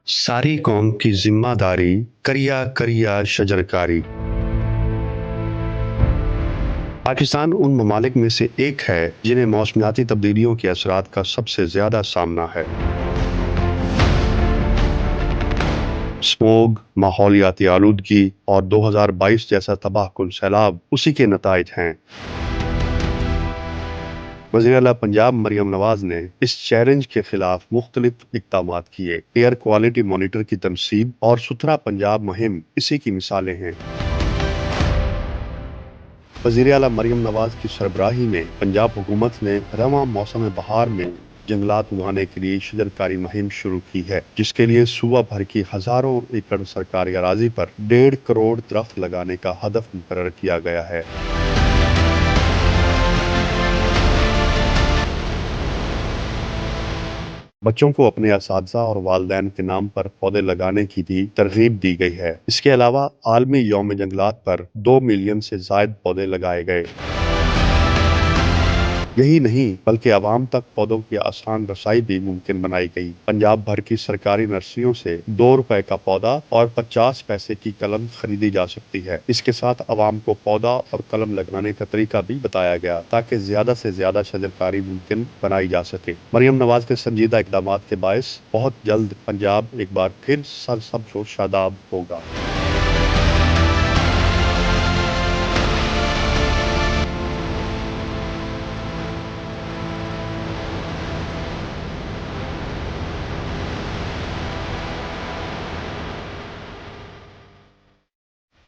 सारी कौम की जिम्मेदारी करिया करिया शजरकारी। पाकिस्तान उन ममालिक में से एक है जिन्हें मौसमियाती तब्दीलियों के असरात का सबसे ज्यादा सामना है। स्मोग, माहौलियाती आलूदगी और 2022 जैसा तबाहकुन सैलाब उसी के नताइज हैं। वज़ीर आला पंजाब मरियम नवाज ने इस चैलेंज के खिलाफ मुख्तलिफ इक़दामात किए। एयर क्वालिटी मॉनिटर की तनसीब और सुथरा पंजाब मुहिम इसी की मिसालें हैं। वज़ीर आला मरियम नवाज की सरबराही में पंजाब हुकूमत ने रवां मौसम बहार में जंगलात उगाने के लिए शजरकारी मुहिम शुरू की है, जिसके लिए सूबा भर की हजारों एकड़ सरकारी अराजी पर 1.5 करोड़ दरख्त लगाने का हदफ मुकर्रर किया गया है। बच्चों को अपने असातिज़ा और वालिदैन के नाम पर पौधे लगाने की भी तरगीब दी गई है। इसके अलावा आलमी यौम जंगलात पर 2 मिलियन से ज़ायद पौधे लगाए गए। यही नहीं बल्कि आवाम तक पौधों की आसान रसाई भी मुमकिन बनाई गई। पंजाब भर की सरकारी नर्सरियों से 2 रुपए का पौधा और 50 पैसे की कलम खरीदी जा सकती है। इसके साथ आवाम को पौधा और कलम लगाने का तरीका भी बताया गया ताकि ज्यादा से ज्यादा शजरकारी मुमकिन बनाई जा सके। मरियम नवाज के संजीदा इकदामात के बायस बहुत जल्द पंजाब एक बार फिर सरसब्ज और शादाब होगा।